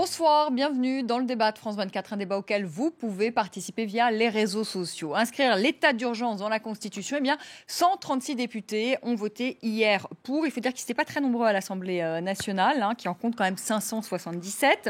Bonsoir, bienvenue dans le débat de France 24, un débat auquel vous pouvez participer via les réseaux sociaux. Inscrire l'état d'urgence dans la Constitution, 136 députés ont voté hier pour. Il faut dire qu'ils n'étaient pas très nombreux à l'Assemblée nationale, qui en compte quand même 577.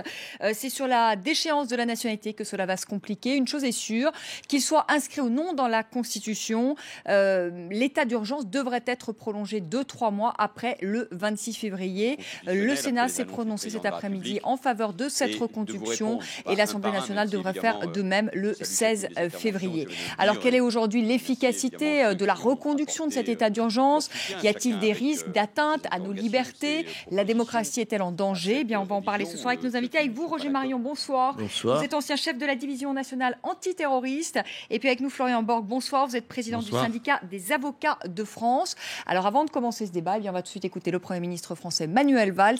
C'est sur la déchéance de la nationalité que cela va se compliquer. Une chose est sûre, qu'il soit inscrit ou non dans la Constitution, l'état d'urgence devrait être prolongé 2-3 mois après le 26 février. Le Sénat s'est prononcé cet après-midi en faveur de cette reconduction et l'Assemblée nationale devrait faire de même le 16 février. Alors quelle est aujourd'hui l'efficacité de la reconduction de cet état d'urgence? Y a-t-il des risques d'atteinte à nos libertés? La démocratie est-elle en danger? On va en parler ce soir avec nos invités. Avec vous, Roger Marion, bonsoir. Bonsoir. Vous êtes ancien chef de la division nationale antiterroriste. Et puis avec nous, Florian Borg, bonsoir. Vous êtes président du syndicat des avocats de France. Alors avant de commencer ce débat, on va tout de suite écouter le Premier ministre français Manuel Valls.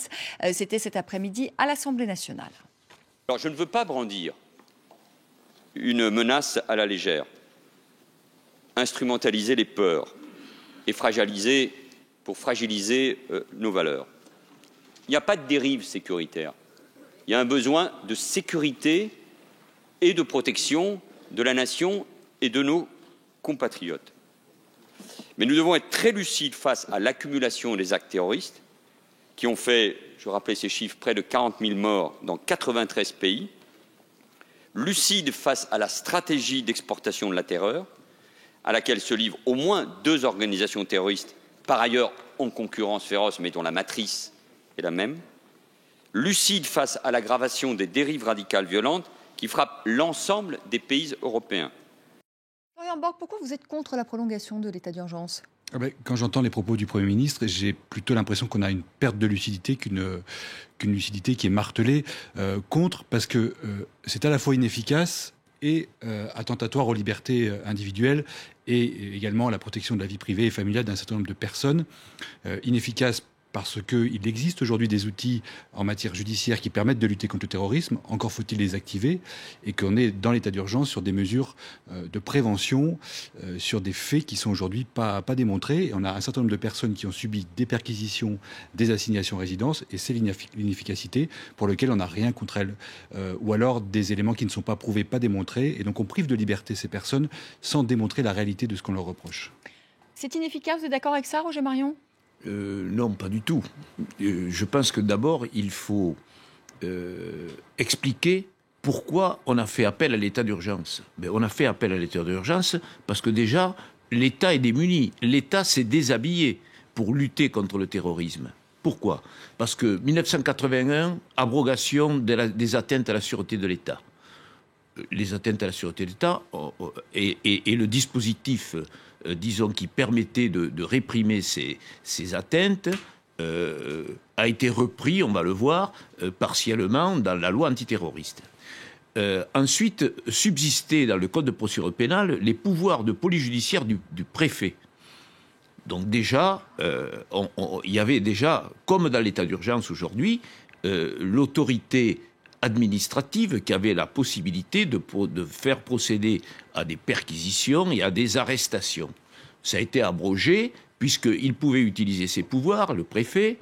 C'était cet après-midi à l'Assemblée nationale. Alors, je ne veux pas brandir une menace à la légère, instrumentaliser les peurs et fragiliser nos valeurs. Il n'y a pas de dérive sécuritaire. Il y a un besoin de sécurité et de protection de la nation et de nos compatriotes. Mais nous devons être très lucides face à l'accumulation des actes terroristes qui ont fait, je rappelais ces chiffres, près de 40 000 morts dans 93 pays, lucide face à la stratégie d'exportation de la terreur, à laquelle se livrent au moins 2 organisations terroristes, par ailleurs en concurrence féroce, mais dont la matrice est la même, lucide face à l'aggravation des dérives radicales violentes qui frappent l'ensemble des pays européens. Florian Borg, pourquoi vous êtes contre la prolongation de l'état d'urgence ? Quand j'entends les propos du Premier ministre, j'ai plutôt l'impression qu'on a une perte de lucidité qu'une lucidité qui est martelée contre, parce que c'est à la fois inefficace et attentatoire aux libertés individuelles et également à la protection de la vie privée et familiale d'un certain nombre de personnes. Inefficace parce qu'il existe aujourd'hui des outils en matière judiciaire qui permettent de lutter contre le terrorisme, encore faut-il les activer, et qu'on est dans l'état d'urgence sur des mesures de prévention, sur des faits qui sont aujourd'hui pas démontrés. Et on a un certain nombre de personnes qui ont subi des perquisitions, des assignations à résidence, et c'est l'inefficacité pour laquelle on n'a rien contre elles, ou alors des éléments qui ne sont pas prouvés, pas démontrés, et donc on prive de liberté ces personnes sans démontrer la réalité de ce qu'on leur reproche. C'est inefficace, vous êtes d'accord avec ça, Roger Marion ? Non, pas du tout. Je pense que d'abord, il faut expliquer pourquoi on a fait appel à l'état d'urgence. On a fait appel à l'état d'urgence parce que déjà, l'État est démuni. L'État s'est déshabillé pour lutter contre le terrorisme. Pourquoi ? Parce que 1981, abrogation des atteintes à la sûreté de l'État. Les atteintes à la sûreté de l'État et le dispositif disons, qui permettait de réprimer ces atteintes, a été repris, on va le voir, partiellement dans la loi antiterroriste. Ensuite, subsistaient dans le Code de procédure pénale les pouvoirs de police judiciaire du préfet. Donc déjà, il y avait déjà, comme dans l'état d'urgence aujourd'hui, l'autorité administrative qui avait la possibilité de faire procéder à des perquisitions et à des arrestations. Ça a été abrogé puisqu'il pouvait utiliser ses pouvoirs, le préfet,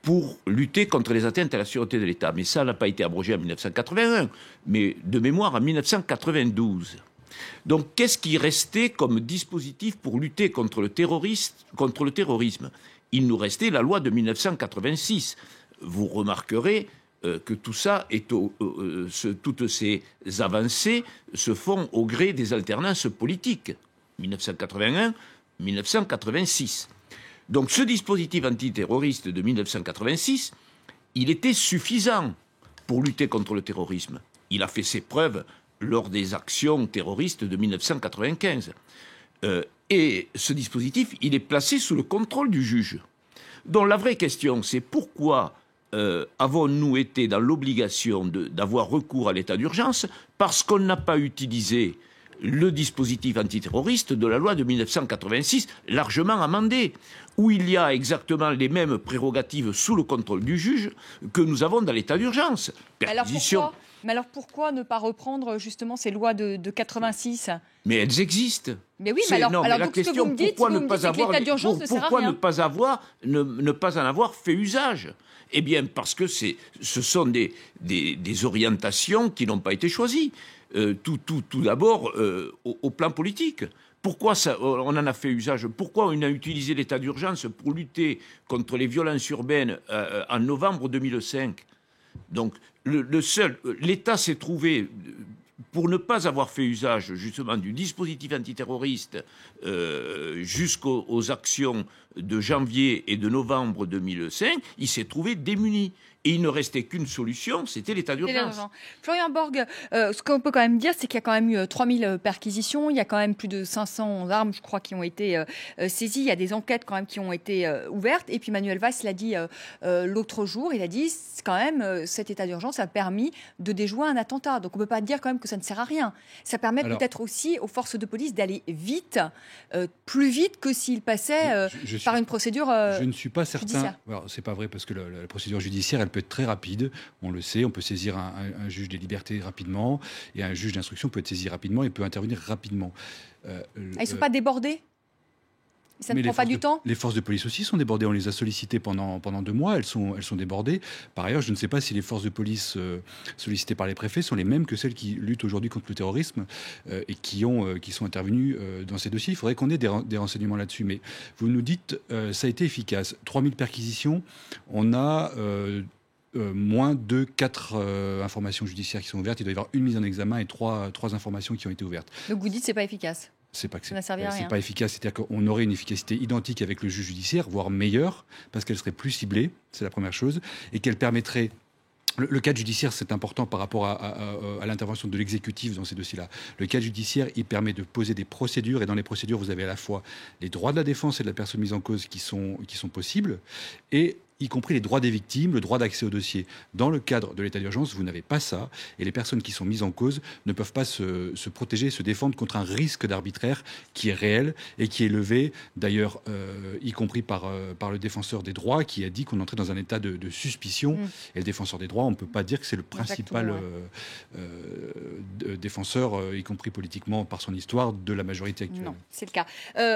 pour lutter contre les atteintes à la sûreté de l'État. Mais ça n'a pas été abrogé en 1981, mais de mémoire en 1992. Donc qu'est-ce qui restait comme dispositif pour lutter contre le terrorisme ? Il nous restait la loi de 1986. Vous remarquerez que tout ça toutes ces avancées se font au gré des alternances politiques. 1981, 1986. Donc ce dispositif antiterroriste de 1986, il était suffisant pour lutter contre le terrorisme. Il a fait ses preuves lors des actions terroristes de 1995. Et ce dispositif, il est placé sous le contrôle du juge. Donc la vraie question, c'est pourquoi avons-nous été dans l'obligation d'avoir recours à l'état d'urgence? Parce qu'on n'a pas utilisé le dispositif antiterroriste de la loi de 1986, largement amendé, où il y a exactement les mêmes prérogatives sous le contrôle du juge que nous avons dans l'état d'urgence. Mais alors pourquoi ne pas reprendre justement ces lois de 86 ? Mais elles existent. Mais oui, mais alors la donc, question, ce que vous me dites, pourquoi c'est que l'état d'urgence ne sert à pourquoi rien. ne pas en avoir fait usage? Eh bien, parce que ce sont des orientations qui n'ont pas été choisies. Tout d'abord, au plan politique. Pourquoi on en a fait usage? Pourquoi on a utilisé l'état d'urgence pour lutter contre les violences urbaines en novembre 2005? Donc, l'État s'est trouvé, pour ne pas avoir fait usage justement du dispositif antiterroriste jusqu'aux actions de janvier et de novembre 2005, il s'est trouvé démuni. Et il ne restait qu'une solution, c'était l'état d'urgence. Florian Borg, ce qu'on peut quand même dire, c'est qu'il y a quand même eu 3000 perquisitions, il y a quand même plus de 500 armes, je crois, qui ont été saisies, il y a des enquêtes quand même qui ont été ouvertes. Et puis Manuel Valls l'a dit l'autre jour, il a dit quand même cet état d'urgence a permis de déjouer un attentat. Donc on ne peut pas dire quand même que ça ne sert à rien. Ça permet peut-être aussi aux forces de police d'aller vite, plus vite que s'ils passaient par une procédure je ne suis pas certain. Judiciaire. Alors, c'est pas vrai parce que la procédure judiciaire, elle peut être très rapide. On le sait, on peut saisir un juge des libertés rapidement et un juge d'instruction peut être saisi rapidement et peut intervenir rapidement. Ils ne sont pas débordés? Ça ne prend pas du temps? Les forces de police aussi sont débordées. On les a sollicitées pendant 2 mois. Elles sont débordées. Par ailleurs, je ne sais pas si les forces de police sollicitées par les préfets sont les mêmes que celles qui luttent aujourd'hui contre le terrorisme et qui sont intervenues dans ces dossiers. Il faudrait qu'on ait des renseignements là-dessus. Mais vous nous dites, ça a été efficace. 3000 perquisitions. On a moins de 4 informations judiciaires qui sont ouvertes. Il doit y avoir une mise en examen et 3 informations qui ont été ouvertes. Donc vous dites que ce n'est pas efficace? C'est pas que ça n'a servi à rien. C'est pas efficace, c'est-à-dire qu'on aurait une efficacité identique avec le juge judiciaire, voire meilleure, parce qu'elle serait plus ciblée, c'est la première chose, et qu'elle permettrait. Le cadre judiciaire, c'est important par rapport à l'intervention de l'exécutif dans ces dossiers-là. Le cadre judiciaire, il permet de poser des procédures, et dans les procédures, vous avez à la fois les droits de la défense et de la personne mise en cause qui sont possibles, et y compris les droits des victimes, le droit d'accès au dossier. Dans le cadre de l'état d'urgence, vous n'avez pas ça, et les personnes qui sont mises en cause ne peuvent pas se protéger, se défendre contre un risque d'arbitraire qui est réel et qui est levé, d'ailleurs, y compris par le défenseur des droits, qui a dit qu'on entrait dans un état de suspicion. Et le défenseur des droits, on ne peut pas dire que c'est le principal défenseur, y compris politiquement par son histoire, de la majorité actuelle. Non, c'est le cas.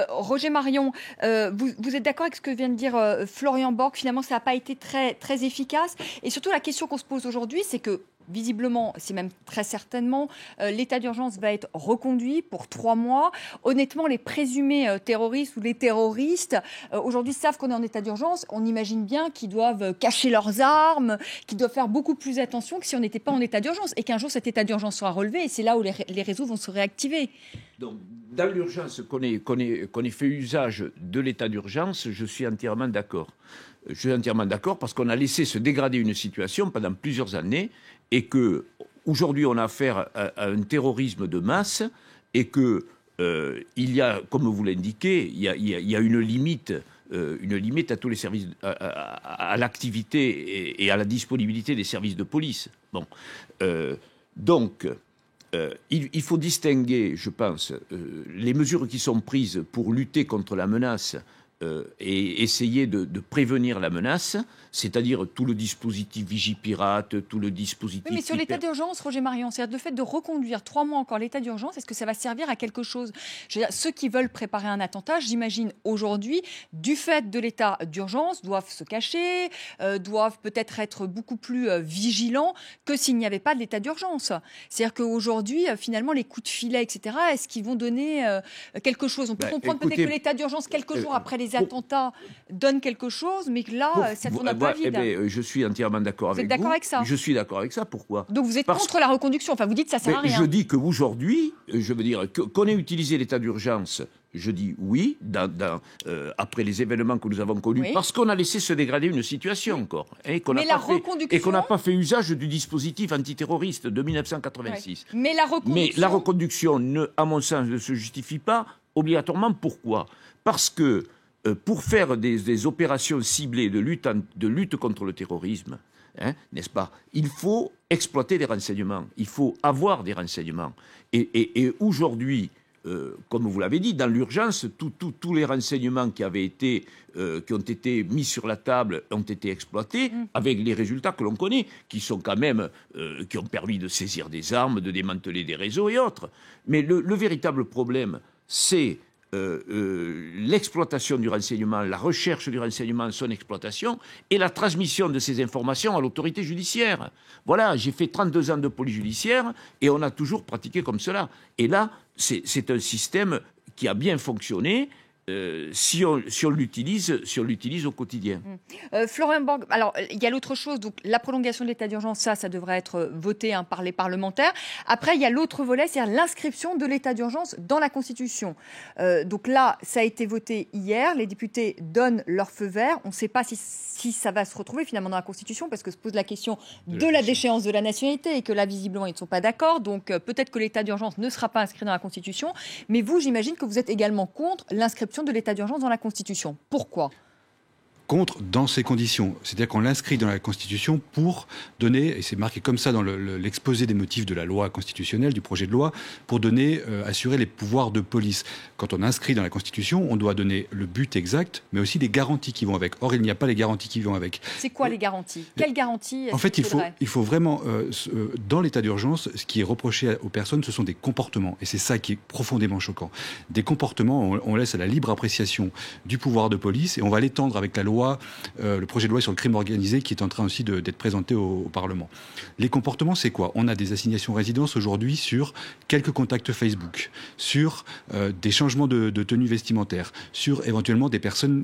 Roger Marion, vous êtes d'accord avec ce que vient de dire Florian Borg? Finalement, ça n'a pas été très, très efficace. Et surtout, la question qu'on se pose aujourd'hui, c'est que visiblement, c'est même très certainement, l'état d'urgence va être reconduit pour 3 mois. Honnêtement, les présumés terroristes ou les terroristes, aujourd'hui, savent qu'on est en état d'urgence. On imagine bien qu'ils doivent cacher leurs armes, qu'ils doivent faire beaucoup plus attention que si on n'était pas en état d'urgence. Et qu'un jour, cet état d'urgence sera relevé. Et c'est là où les réseaux vont se réactiver. Donc, dans l'urgence, qu'on ait fait usage de l'état d'urgence, je suis entièrement d'accord. Je suis entièrement d'accord parce qu'on a laissé se dégrader une situation pendant plusieurs années et qu'aujourd'hui on a affaire à un terrorisme de masse et qu'il y a, comme vous l'indiquez, il y a une limite à tous les services, à l'activité et à la disponibilité des services de police. Bon, donc il faut distinguer, je pense, les mesures qui sont prises pour lutter contre la menace et essayer de prévenir la menace, c'est-à-dire tout le dispositif Vigipirate, tout le dispositif... Oui, mais sur l'état d'urgence, Roger Marion, c'est-à-dire le fait de reconduire 3 mois encore l'état d'urgence, est-ce que ça va servir à quelque chose? Je veux dire, ceux qui veulent préparer un attentat, j'imagine aujourd'hui, du fait de l'état d'urgence, doivent se cacher, doivent peut-être être beaucoup plus vigilants que s'il n'y avait pas de l'état d'urgence. C'est-à-dire qu'aujourd'hui, finalement, les coups de filet, etc., est-ce qu'ils vont donner quelque chose? On peut comprendre peut-être que l'état d'urgence, quelques jours après les attentats, donne quelque chose, mais que là, ça tourne un peu vide. Je suis entièrement d'accord avec vous. Vous êtes d'accord avec ça? Je suis d'accord avec ça. Pourquoi? Donc vous êtes contre la reconduction. Enfin, vous dites que ça sert à rien. Je dis qu'aujourd'hui, je veux dire, qu'on ait utilisé l'état d'urgence, je dis oui, après les événements que nous avons connus, oui, parce qu'on a laissé se dégrader une situation encore. Et qu'on n'a pas fait usage du dispositif antiterroriste de 1986. Oui. Mais la reconduction, à mon sens, ne se justifie pas obligatoirement. Pourquoi? Parce que pour faire des opérations ciblées de lutte contre le terrorisme, n'est-ce pas? Il faut exploiter des renseignements, il faut avoir des renseignements. Et aujourd'hui, comme vous l'avez dit, dans l'urgence, tous les renseignements qui ont été mis sur la table ont été exploités avec les résultats que l'on connaît, qui sont quand même, qui ont permis de saisir des armes, de démanteler des réseaux et autres. Mais le véritable problème, c'est l'exploitation du renseignement, la recherche du renseignement, son exploitation et la transmission de ces informations à l'autorité judiciaire. Voilà, j'ai fait 32 ans de police judiciaire et on a toujours pratiqué comme cela. Et là, c'est un système qui a bien fonctionné. Si on l'utilise au quotidien. Florian Borg, alors il y a l'autre chose, donc la prolongation de l'état d'urgence, ça devrait être voté par les parlementaires. Après, il y a l'autre volet, c'est-à-dire l'inscription de l'état d'urgence dans la Constitution. Donc là, ça a été voté hier, les députés donnent leur feu vert. On ne sait pas si ça va se retrouver finalement dans la Constitution, parce que se pose la question de la déchéance de la nationalité et que là, visiblement, ils ne sont pas d'accord. Donc peut-être que l'état d'urgence ne sera pas inscrit dans la Constitution. Mais vous, j'imagine que vous êtes également contre l'inscription de l'état d'urgence dans la Constitution. Pourquoi ? Contre dans ces conditions. C'est-à-dire qu'on l'inscrit dans la Constitution pour donner, et c'est marqué comme ça dans l'exposé des motifs de la loi constitutionnelle, du projet de loi, pour donner, assurer les pouvoirs de police. Quand on inscrit dans la Constitution, on doit donner le but exact, mais aussi les garanties qui vont avec. Or, il n'y a pas les garanties qui vont avec. C'est quoi les garanties ? Quelles garanties ? En fait, il faut vraiment, dans l'état d'urgence, ce qui est reproché aux personnes, ce sont des comportements. Et c'est ça qui est profondément choquant. Des comportements, on laisse à la libre appréciation du pouvoir de police, et on va l'étendre avec la loi, le projet de loi sur le crime organisé qui est en train aussi d'être présenté au Parlement. Les comportements, c'est quoi ? On a des assignations résidence aujourd'hui sur quelques contacts Facebook, sur des changements de tenue vestimentaire, sur éventuellement des personnes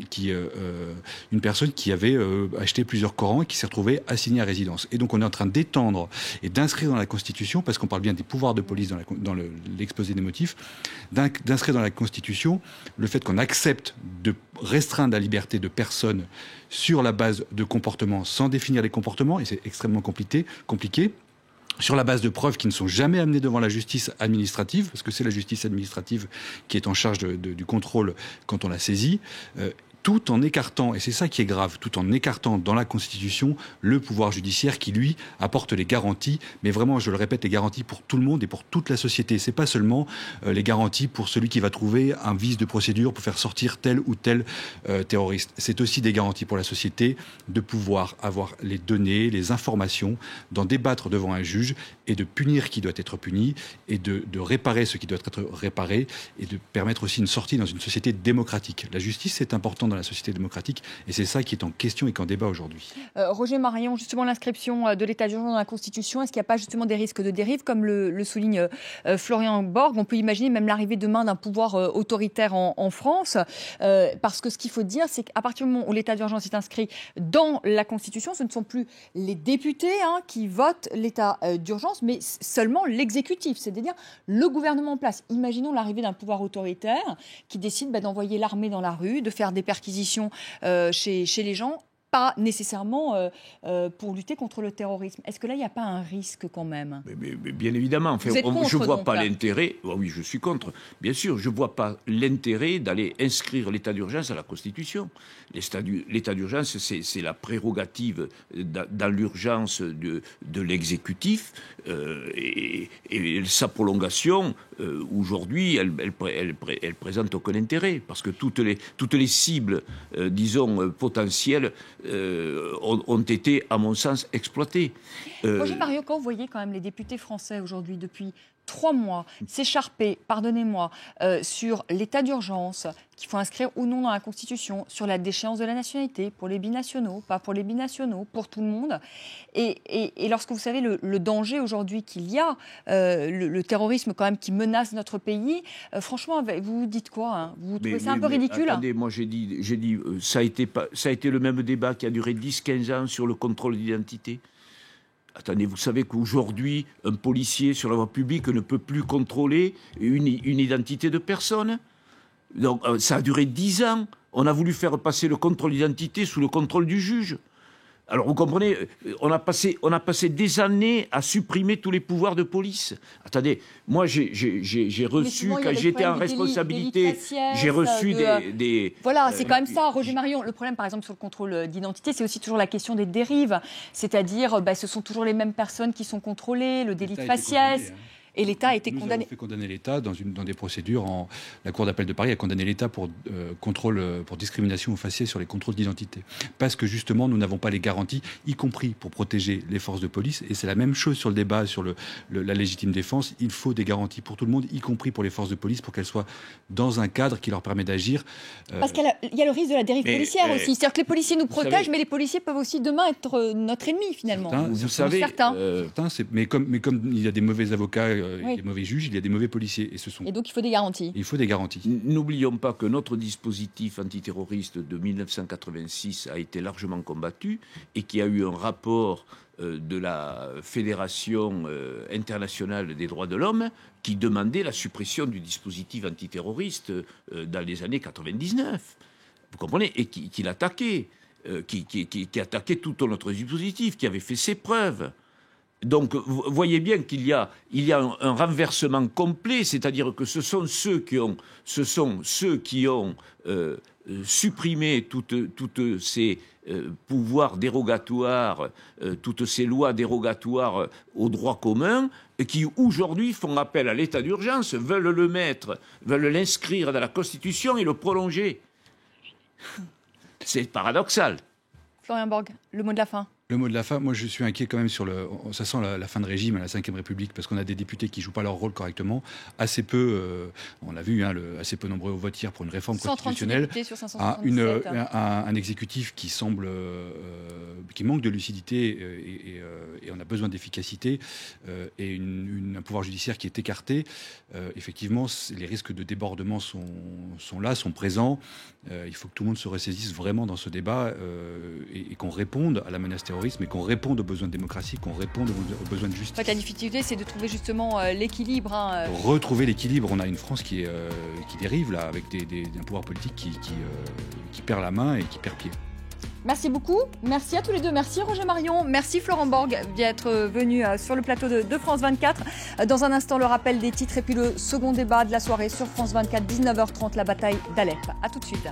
une personne qui avait acheté plusieurs Corans et qui s'est retrouvée assignée à résidence. Et donc on est en train d'étendre et d'inscrire dans la Constitution, parce qu'on parle bien des pouvoirs de police dans l'exposé des motifs, d'inscrire dans la Constitution le fait qu'on accepte de restreindre la liberté de personnes sur la base de comportements, sans définir les comportements, et c'est extrêmement compliqué, sur la base de preuves qui ne sont jamais amenées devant la justice administrative, parce que c'est la justice administrative qui est en charge du contrôle quand on la saisit, tout en écartant, et c'est ça qui est grave, tout en écartant dans la Constitution le pouvoir judiciaire qui, lui, apporte les garanties, mais vraiment, je le répète, les garanties pour tout le monde et pour toute la société. C'est pas seulement les garanties pour celui qui va trouver un vice de procédure pour faire sortir tel ou tel terroriste. C'est aussi des garanties pour la société de pouvoir avoir les données, les informations, d'en débattre devant un juge et de punir qui doit être puni et de réparer ce qui doit être réparé et de permettre aussi une sortie dans une société démocratique. La justice, c'est important dans la société démocratique et c'est ça qui est en question et qu'en débat aujourd'hui. Roger Marion, justement l'inscription de l'état d'urgence dans la Constitution, est-ce qu'il n'y a pas justement des risques de dérive comme le souligne Florian Borg? On peut imaginer même l'arrivée demain d'un pouvoir autoritaire en France parce que ce qu'il faut dire, c'est qu'à partir du moment où l'état d'urgence est inscrit dans la Constitution, ce ne sont plus les députés qui votent l'état d'urgence, mais seulement l'exécutif, c'est-à-dire le gouvernement en place. Imaginons l'arrivée d'un pouvoir autoritaire qui décide d'envoyer l'armée dans la rue, de faire des perquisitions chez les gens, pas nécessairement pour lutter contre le terrorisme. Est-ce que là, il n'y a pas un risque quand même ? mais bien évidemment. Enfin, je ne vois pas l'intérêt. Oh oui, je suis contre. Bien sûr, je ne vois pas l'intérêt d'aller inscrire l'état d'urgence à la Constitution. L'état d'urgence, c'est la prérogative dans l'urgence de l'exécutif et sa prolongation, aujourd'hui, elle présente aucun intérêt parce que toutes les cibles, disons, potentielles ont été, à mon sens, exploitées. Roger Marion, quand vous voyez quand même les députés français aujourd'hui, depuis 3 mois, s'écharper, pardonnez-moi, sur l'état d'urgence, qu'il faut inscrire ou non dans la Constitution, sur la déchéance de la nationalité, pour les binationaux, pas pour les binationaux, pour tout le monde. Et lorsque vous savez le danger aujourd'hui qu'il y a, le terrorisme quand même qui menace notre pays, franchement, vous dites quoi Vous trouvez ça un peu ridicule? Attendez, moi j'ai dit ça a été le même débat qui a duré 10-15 ans sur le contrôle d'identité. Attendez, vous savez qu'aujourd'hui, un policier sur la voie publique ne peut plus contrôler une identité de personne. Donc, ça a duré 10 ans. On a voulu faire passer le contrôle d'identité sous le contrôle du juge. Alors vous comprenez, on a passé des années à supprimer tous les pouvoirs de police. Attendez, moi j'ai reçu, quand j'étais en responsabilité, j'ai reçu des... Voilà, c'est quand même ça, Roger Marion. Le problème, par exemple, sur le contrôle d'identité, c'est aussi toujours la question des dérives. C'est-à-dire, ce sont toujours les mêmes personnes qui sont contrôlées, le délit de faciès. Et l'État a été condamné. Nous avons fait condamner l'État dans des procédures. La Cour d'appel de Paris a condamné l'État pour pour discrimination au faciès sur les contrôles d'identité. Parce que justement, nous n'avons pas les garanties, y compris pour protéger les forces de police. Et c'est la même chose sur le débat sur la légitime défense. Il faut des garanties pour tout le monde, y compris pour les forces de police, pour qu'elles soient dans un cadre qui leur permet d'agir. Parce qu'il y a le risque de la dérive policière aussi. C'est-à-dire que les policiers nous protègent, mais les policiers peuvent aussi demain être notre ennemi finalement. Vous savez, certains, mais comme il y a des mauvais avocats, des mauvais juges, il y a des mauvais policiers. Et donc il faut des garanties. Il faut des garanties. N'oublions pas que notre dispositif antiterroriste de 1986 a été largement combattu et qu'il y a eu un rapport de la Fédération internationale des droits de l'homme qui demandait la suppression du dispositif antiterroriste dans les années 99. Vous comprenez ? Et qui l'attaquait, qui attaquait tout notre dispositif, qui avait fait ses preuves. Donc, vous voyez bien qu'il y a un renversement complet, c'est-à-dire que ce sont ceux qui ont supprimé toutes ces pouvoirs dérogatoires, toutes ces lois dérogatoires au droit commun, et qui aujourd'hui font appel à l'état d'urgence, veulent l'inscrire dans la Constitution et le prolonger. C'est paradoxal. Florian Borg, le mot de la fin. Le mot de la fin, moi je suis inquiet quand même ça sent la fin de régime à la Ve République, parce qu'on a des députés qui ne jouent pas leur rôle correctement, assez peu, on l'a vu, assez peu nombreux au vote hier pour une réforme constitutionnelle, un exécutif qui semble, qui manque de lucidité et on a besoin d'efficacité, et un pouvoir judiciaire qui est écarté. Effectivement, les risques de débordement sont là, sont présents. Il faut que tout le monde se ressaisisse vraiment dans ce débat et qu'on réponde à la menace terroriste, mais qu'on réponde aux besoins de démocratie, qu'on réponde aux besoins de justice. En fait, la difficulté, c'est de trouver justement l'équilibre. Retrouver l'équilibre. On a une France qui dérive, là, avec un pouvoir politique qui perd la main et qui perd pied. Merci beaucoup. Merci à tous les deux. Merci Roger Marion. Merci Florent Borg d'être venu sur le plateau de France 24. Dans un instant, le rappel des titres et puis le second débat de la soirée sur France 24, 19h30, la bataille d'Alep. À tout de suite.